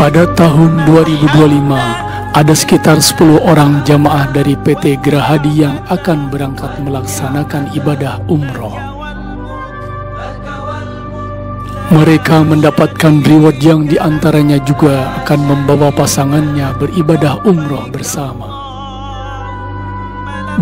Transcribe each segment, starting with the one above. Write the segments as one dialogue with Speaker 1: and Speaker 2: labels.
Speaker 1: Pada tahun 2025, ada sekitar 10 orang jamaah dari PT Gerahadi yang akan berangkat melaksanakan ibadah umroh. Mereka mendapatkan reward yang diantaranya juga akan membawa pasangannya beribadah umroh bersama.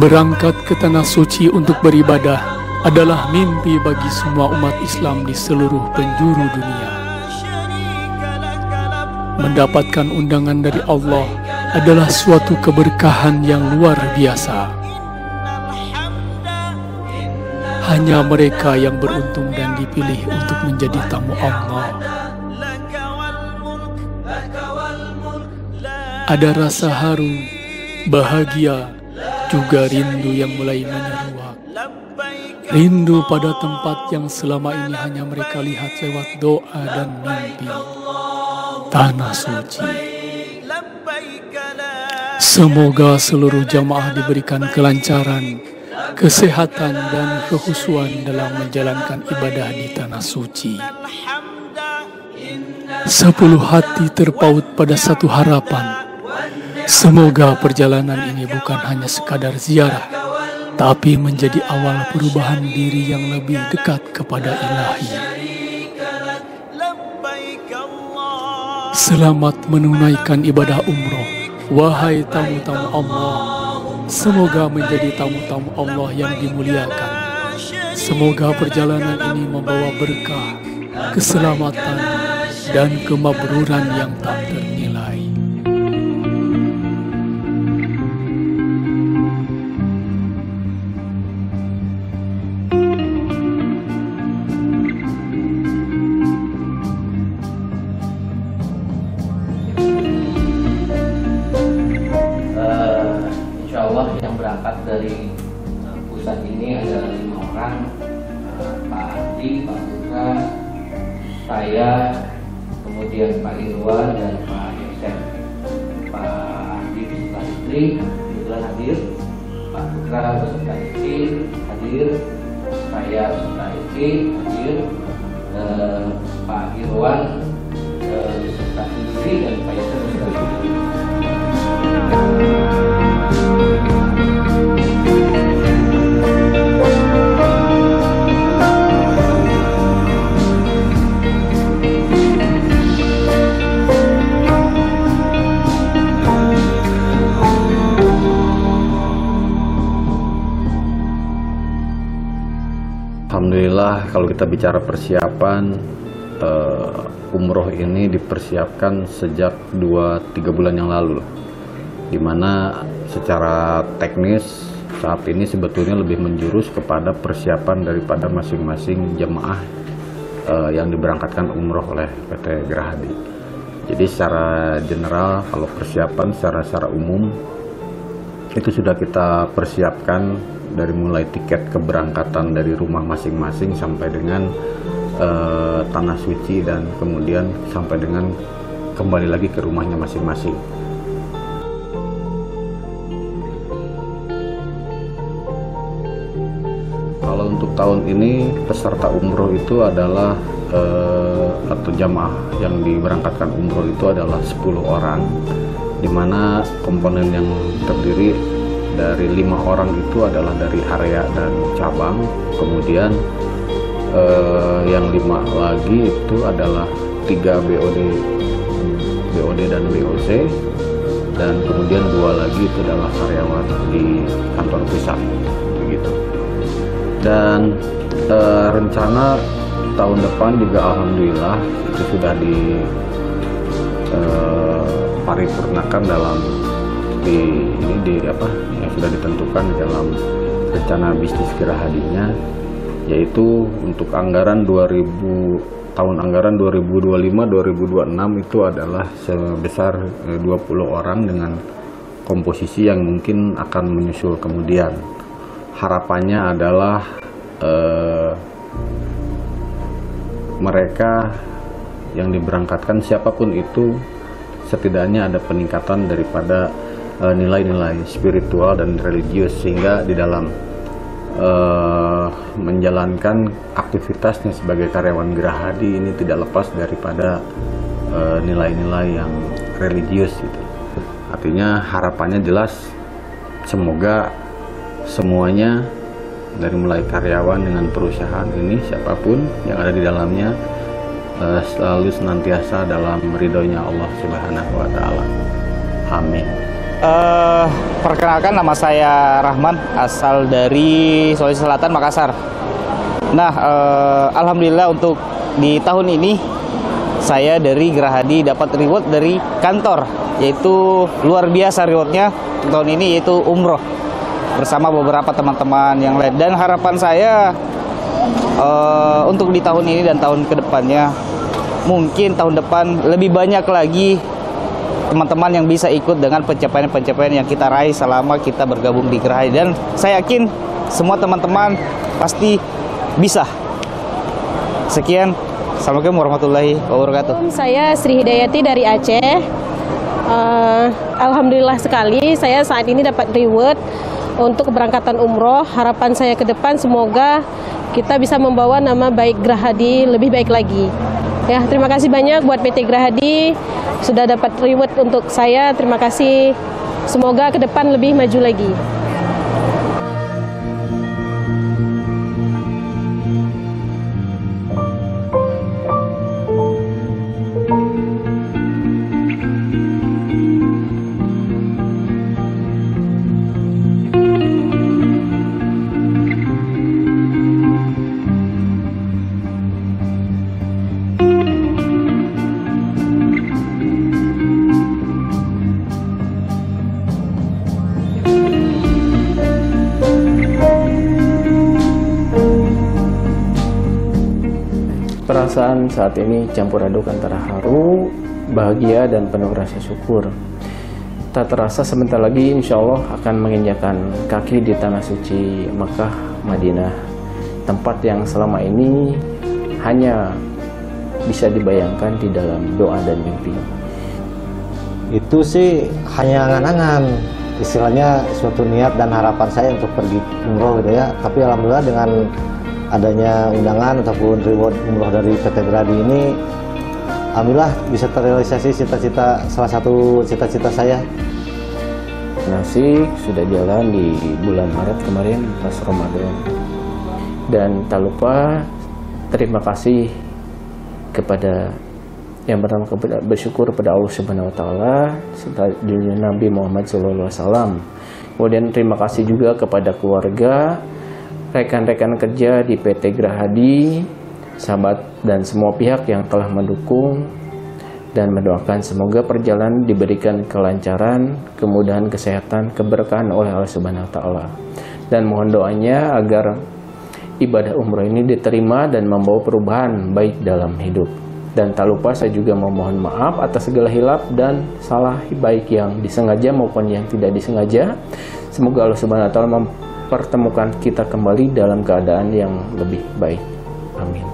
Speaker 1: Berangkat ke Tanah Suci untuk beribadah adalah mimpi bagi semua umat Islam di seluruh penjuru dunia. Mendapatkan undangan dari Allah adalah suatu keberkahan yang luar biasa. Hanya mereka yang beruntung dan dipilih untuk menjadi tamu Allah. Ada rasa haru, bahagia, juga rindu yang mulai menyeruak. Rindu pada tempat yang selama ini hanya mereka lihat lewat doa dan mimpi. Tanah Suci. Semoga seluruh jamaah diberikan kelancaran, kesehatan dan kekhusyuan dalam menjalankan ibadah di Tanah Suci. 10 hati terpaut pada satu harapan. Semoga perjalanan ini bukan hanya sekadar ziarah, tapi menjadi awal perubahan diri yang lebih dekat kepada Ilahi. Selamat menunaikan ibadah umroh, wahai tamu-tamu Allah. Semoga menjadi tamu-tamu Allah yang dimuliakan. Semoga perjalanan ini membawa berkah, keselamatan, dan kemabruran yang tak ternilai.
Speaker 2: Yang berangkat dari pusat ini ada 5 orang, Pak Adi, Pak Putra, saya, kemudian Pak Irwan dan Pak Yosef. Pak Adi beserta istri kebetulan hadir, Pak Putra beserta istri hadir, saya beserta istri hadir, Pak Irwan beserta istri dan Pak Yosef beserta istri.
Speaker 3: Alhamdulillah, kalau kita bicara persiapan, umroh ini dipersiapkan sejak 2-3 bulan yang lalu, dimana secara teknis saat ini sebetulnya lebih menjurus kepada persiapan daripada masing-masing jemaah yang diberangkatkan umroh oleh PT Gerahadi. Jadi secara general, kalau persiapan secara umum itu sudah kita persiapkan dari mulai tiket keberangkatan dari rumah masing-masing sampai dengan Tanah Suci, dan kemudian sampai dengan kembali lagi ke rumahnya masing-masing. Kalau untuk tahun ini peserta umroh itu adalah atau jamaah yang diberangkatkan umroh itu adalah 10 orang, di mana komponen yang terdiri dari 5 orang itu adalah dari area dan cabang, kemudian yang 5 lagi itu adalah 3 BOD dan BOC, dan kemudian 2 lagi itu adalah karyawan di kantor pusat, begitu. Dan rencana tahun depan juga alhamdulillah itu sudah diparipurnakan dalam yang sudah ditentukan dalam rencana bisnis Gerahadinya, yaitu untuk anggaran tahun anggaran 2025-2026 itu adalah sebesar 20 orang dengan komposisi yang mungkin akan menyusul kemudian. Harapannya adalah mereka yang diberangkatkan siapapun itu setidaknya ada peningkatan daripada nilai-nilai spiritual dan religius, sehingga di dalam menjalankan aktivitasnya sebagai karyawan Gerahadi ini tidak lepas daripada nilai-nilai yang religius gitu. Artinya harapannya jelas, semoga semuanya dari mulai karyawan dengan perusahaan ini, siapapun yang ada di dalamnya selalu senantiasa dalam ridhonya Allah Subhanahu wa Ta'ala. Amin.
Speaker 4: Perkenalkan, nama saya Rahman, asal dari Sulawesi Selatan, Makassar. Nah, alhamdulillah untuk di tahun ini saya dari Gerahadi dapat reward dari kantor, yaitu luar biasa rewardnya tahun ini, yaitu umroh bersama beberapa teman-teman yang lain. Dan harapan saya untuk di tahun ini dan tahun kedepannya, mungkin tahun depan lebih banyak lagi teman-teman yang bisa ikut dengan pencapaian-pencapaian yang kita raih selama kita bergabung di Gerahadi. Dan saya yakin semua teman-teman pasti bisa. Sekian, assalamualaikum warahmatullahi wabarakatuh.
Speaker 5: Saya Sri Hidayati dari Aceh. Alhamdulillah sekali saya saat ini dapat reward untuk keberangkatan umroh. Harapan saya ke depan semoga kita bisa membawa nama baik Gerahadi lebih baik lagi. Ya, terima kasih banyak buat PT Gerahadi sudah dapat reward untuk saya. Terima kasih. Semoga ke depan lebih maju lagi.
Speaker 6: Perasaan saat ini campur aduk antara haru, bahagia, dan penuh rasa syukur. Tak terasa sebentar lagi insya Allah akan menginjakan kaki di tanah suci Makkah, Madinah, tempat yang selama ini hanya bisa dibayangkan di dalam doa dan mimpi.
Speaker 7: Itu sih hanya angan-angan, istilahnya suatu niat dan harapan saya untuk pergi umroh gitu ya. Tapi alhamdulillah dengan adanya undangan ataupun reward umroh dari PT Gerahadi ini, alhamdulillah bisa terrealisasi cita-cita, salah satu cita-cita saya.
Speaker 6: Nasik sudah jalan di bulan Maret kemarin pas Ramadan. Dan tak lupa terima kasih kepada yang pertama bersyukur kepada Allah Subhanahu wa Ta'ala serta junjungan Nabi Muhammad SAW. Kemudian terima kasih juga kepada keluarga, rekan-rekan kerja di PT Gerahadi, sahabat dan semua pihak yang telah mendukung dan mendoakan semoga perjalanan diberikan kelancaran, kemudahan, kesehatan, keberkahan oleh Allah Subhanahu wa Ta'ala. Dan mohon doanya agar ibadah umroh ini diterima dan membawa perubahan baik dalam hidup. Dan tak lupa saya juga memohon maaf atas segala hilaf dan salah baik yang disengaja maupun yang tidak disengaja. Semoga Allah Subhanahu wa Ta'ala pertemukan kita kembali dalam keadaan yang lebih baik. Amin.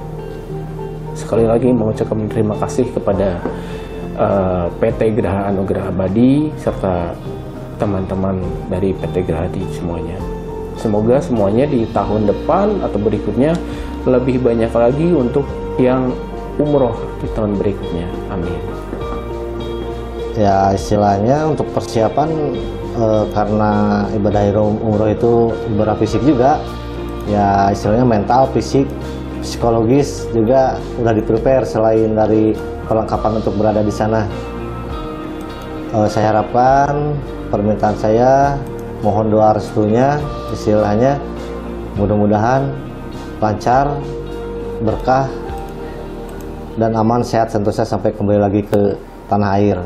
Speaker 6: Sekali lagi mengucapkan terima kasih kepada PT Geraha Anugerah Abadi serta teman-teman dari PT Gerahadi semuanya. Semoga semuanya di tahun depan atau berikutnya lebih banyak lagi untuk yang umroh di tahun berikutnya. Amin.
Speaker 7: Ya istilahnya untuk persiapan karena ibadah umroh itu ibadah fisik juga, ya istilahnya mental, fisik, psikologis juga udah di-prepare selain dari perlengkapan untuk berada di sana. Saya harapkan permintaan saya, mohon doa restunya, istilahnya mudah-mudahan lancar, berkah, dan aman, sehat tentu saja sampai kembali lagi ke tanah air.